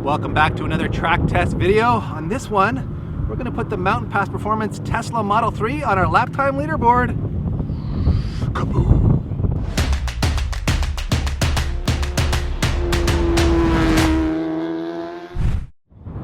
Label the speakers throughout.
Speaker 1: Welcome back to another track test video. On this one, we're going to put the Mountain Pass Performance Tesla Model 3 on our lap time leaderboard. Kaboom!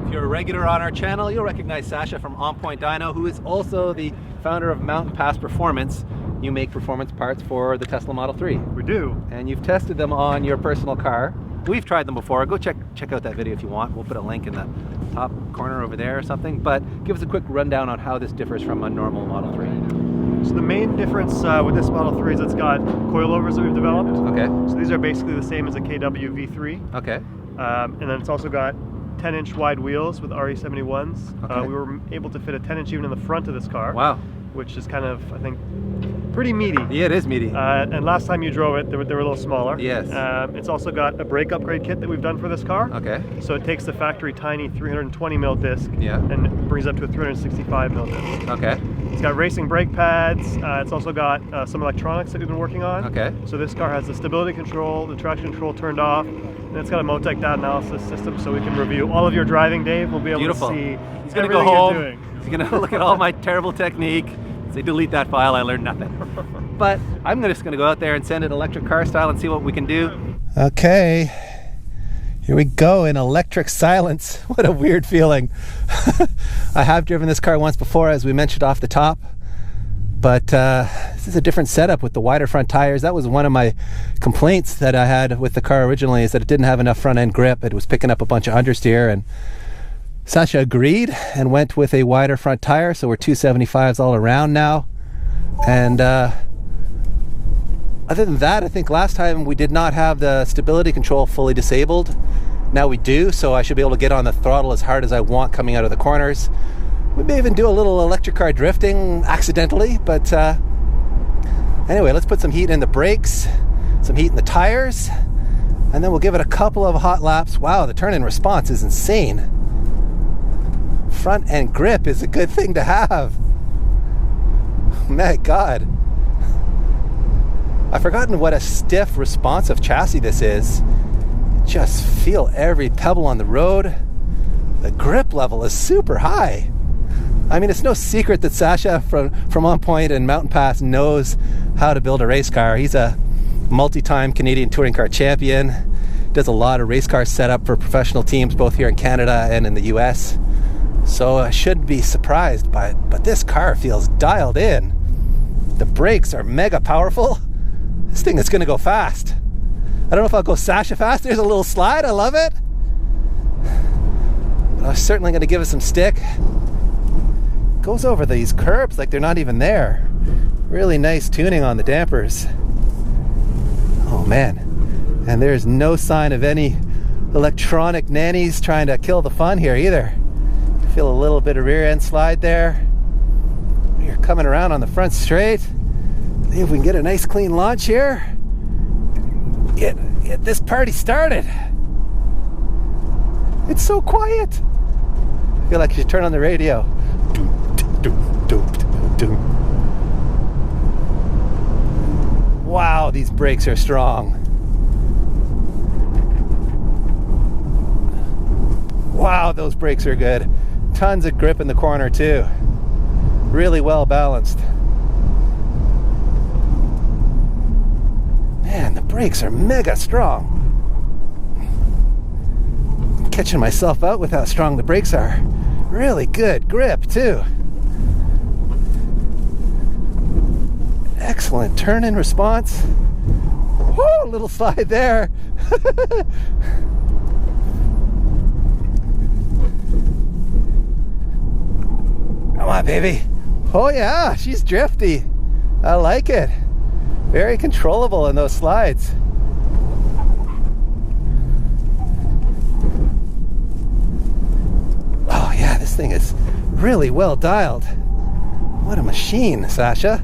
Speaker 1: If you're a regular on our channel, you'll recognize Sasha from On Point Dyno, who is also the founder of Mountain Pass Performance. You make performance parts for the Tesla Model 3.
Speaker 2: We do.
Speaker 1: And you've tested them on your personal car. We've tried them before. Go check out that video if you want. We'll put a link in the top corner over there or something. But give us a quick rundown on how this differs from a normal Model 3.
Speaker 2: So the main difference with this Model 3 is it's got coilovers that we've developed.
Speaker 1: Okay.
Speaker 2: So these are basically the same as a KW V3.
Speaker 1: Okay.
Speaker 2: And then it's also got 10-inch wide wheels with RE71s.
Speaker 1: Okay.
Speaker 2: We were able to fit a 10-inch even in the front of this car.
Speaker 1: Wow.
Speaker 2: Which is kind of, I think, pretty meaty.
Speaker 1: Yeah, it is meaty.
Speaker 2: And last time you drove it, they were a little smaller.
Speaker 1: Yes.
Speaker 2: It's also got a brake upgrade kit that we've done for this car.
Speaker 1: Okay.
Speaker 2: So it takes the factory tiny 320 mil disc
Speaker 1: Yeah.
Speaker 2: and brings it up to a 365 mil disc.
Speaker 1: Okay.
Speaker 2: It's got racing brake pads. It's also got some electronics that we've been working on.
Speaker 1: Okay.
Speaker 2: So this car has the stability control, the traction control turned off, and it's got a Motec data analysis system, so we can review all of your driving, Dave. We'll be able
Speaker 1: Beautiful.
Speaker 2: to see
Speaker 1: He's gonna
Speaker 2: everything
Speaker 1: go home.
Speaker 2: you're doing.
Speaker 1: He's gonna look at all my terrible technique. Say, delete that file. I learned nothing. But I'm just gonna go out there and send it electric car style and see what we can do. Okay. Here we go in electric silence. What a weird feeling. I have driven this car once before, as we mentioned off the top, but this is a different setup with the wider front tires. That was one of my complaints that I had with the car originally, is that it didn't have enough front end grip. It was picking up a bunch of understeer, and Sasha agreed and went with a wider front tire, so we're 275s all around now. And other than that, I think last time we did not have the stability control fully disabled. Now we do, so I should be able to get on the throttle as hard as I want coming out of the corners. We may even do a little electric car drifting accidentally, but anyway, let's put some heat in the brakes, some heat in the tires, and then we'll give it a couple of hot laps. Wow, the turn-in response is insane. Front end grip is a good thing to have. My God. I've forgotten what a stiff, responsive chassis this is. Just feel every pebble on the road. The grip level is super high. I mean, it's no secret that Sasha from On Point and Mountain Pass knows how to build a race car. He's a multi-time Canadian touring car champion. Does a lot of race car setup for professional teams, both here in Canada and in the US. So I shouldn't be surprised by it, but this car feels dialed in. The brakes are mega powerful. This thing is gonna go fast. I don't know if I'll go Sasha fast. There's a little slide, I love it. But I'm certainly gonna give it some stick. Goes over these curbs like they're not even there. Really nice tuning on the dampers. Oh man. And there's no sign of any electronic nannies trying to kill the fun here either. Feel a little bit of rear end slide there. We're coming around on the front straight. See if we can get a nice clean launch here. Get this party started. It's so quiet. I feel like you should turn on the radio. Wow, these brakes are strong. Wow, those brakes are good. Tons of grip in the corner too. Really well balanced. Man, the brakes are mega strong. I'm catching myself out with how strong the brakes are. Really good grip too. Excellent turn-in response. Whoa, little slide there. Come on, baby. Oh yeah, she's drifty. I like it. Very controllable in those slides. Oh yeah, this thing is really well dialed. What a machine, Sasha.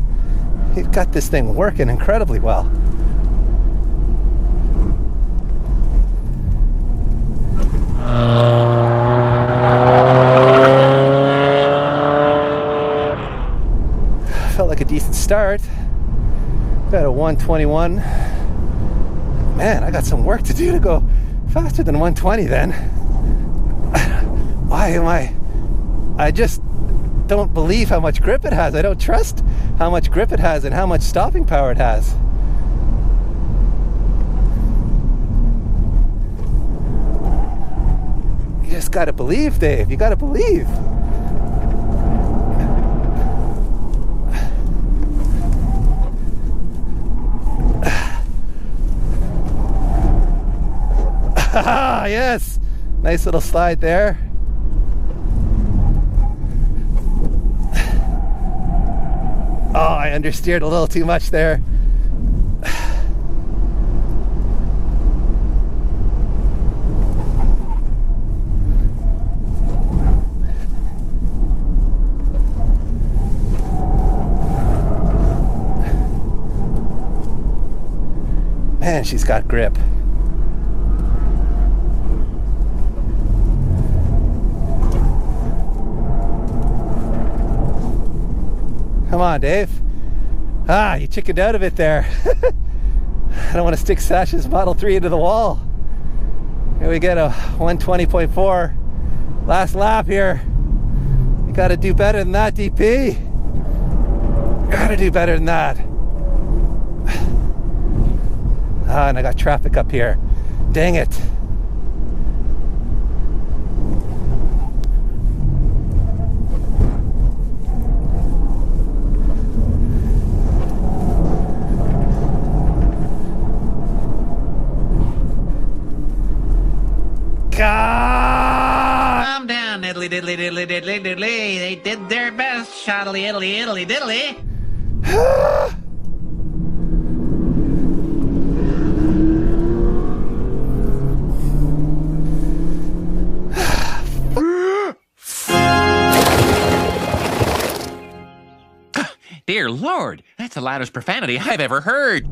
Speaker 1: You've got this thing working incredibly well. Felt like a decent start. Got a 121. Man, I got some work to do to go faster than 120 then. Why am I just don't believe how much grip it has. I don't trust how much grip it has and how much stopping power it has. You just gotta believe, Dave. You gotta believe. Yes, nice little slide there. Oh, I understeered a little too much there. Man, she's got grip. Come on, Dave. Ah, you chickened out of it there. I don't want to stick Sasha's Model 3 into the wall. Here we get a 120.4. Last lap here. You got to do better than that, DP. Got to do better than that. Ah, and I got traffic up here. Dang it.
Speaker 3: Calm down, diddly diddly diddly diddly diddly. They did their best, shoddily iddly iddly diddly. Dear Lord, that's the loudest profanity I've ever heard.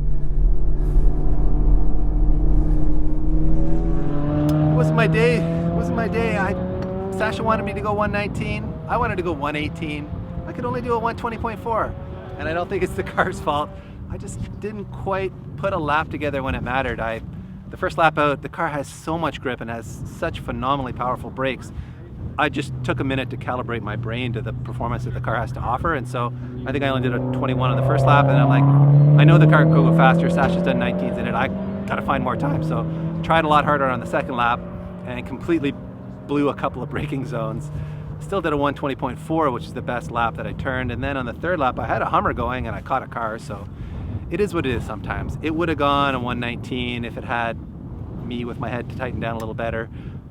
Speaker 1: Wasn't my day. Wasn't my day. Sasha wanted me to go 119. I wanted to go 118. I could only do a 120.4. And I don't think it's the car's fault. I just didn't quite put a lap together when it mattered. The first lap out, the car has so much grip and has such phenomenally powerful brakes. I just took a minute to calibrate my brain to the performance that the car has to offer. And so I think I only did a 21 on the first lap. And I'm like, I know the car can go faster. Sasha's done 19s in it. I gotta find more time. So tried a lot harder on the second lap and completely blew a couple of braking zones. Still did a 120.4, which is the best lap that I turned. And then on the third lap, I had a Hummer going and I caught a car. So it is what it is sometimes. It would have gone a 119 if it had me with my head tightened down a little better.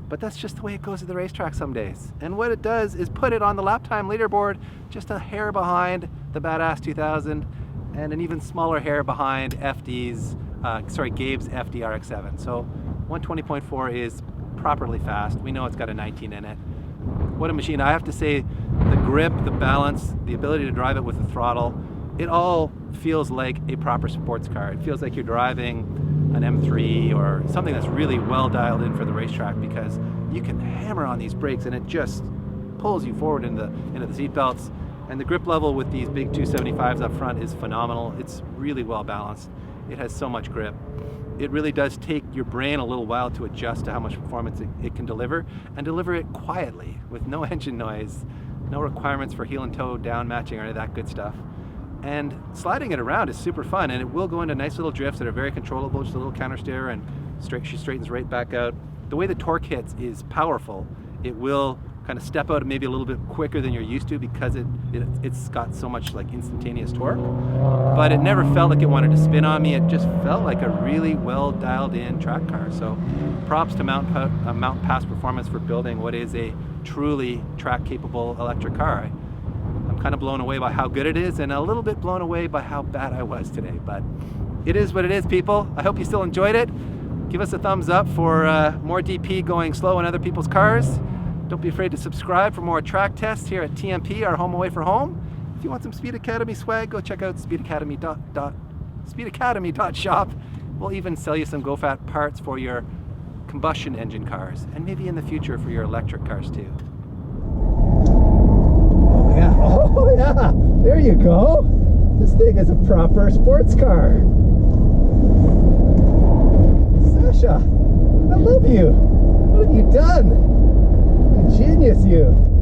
Speaker 1: But that's just the way it goes at the racetrack some days. And what it does is put it on the lap time leaderboard just a hair behind the Badass 2000 and an even smaller hair behind Gabe's FD RX-7. So 120.4 is properly fast. We know it's got a 19 in it. What a machine. I have to say, the grip, the balance, the ability to drive it with the throttle, it all feels like a proper sports car. It feels like you're driving an M3 or something that's really well dialed in for the racetrack, because you can hammer on these brakes and it just pulls you forward into the seat belts. And the grip level with these big 275s up front is phenomenal. It's really well balanced. It has so much grip. It really does take your brain a little while to adjust to how much performance it can deliver, and deliver it quietly with no engine noise, no requirements for heel and toe down matching or any of that good stuff. And sliding it around is super fun, and it will go into nice little drifts that are very controllable, just a little counter steer, and she straightens right back out. The way the torque hits is powerful. It will kind of step out maybe a little bit quicker than you're used to because it's got so much like instantaneous torque. But it never felt like it wanted to spin on me. It just felt like a really well dialed in track car. So props to Mountain Pass Performance for building what is a truly track capable electric car. I'm kind of blown away by how good it is, and a little bit blown away by how bad I was today, but it is what it is, people. I hope you still enjoyed it. Give us a thumbs up for more DP going slow in other people's cars. Don't be afraid to subscribe for more track tests here at TMP, our home away from home. If you want some Speed Academy swag, go check out speedacademy.shop. We'll even sell you some GoFat parts for your combustion engine cars, and maybe in the future for your electric cars too. Oh yeah, there you go. This thing is a proper sports car. Sasha, I love you. What have you done? You genius. you.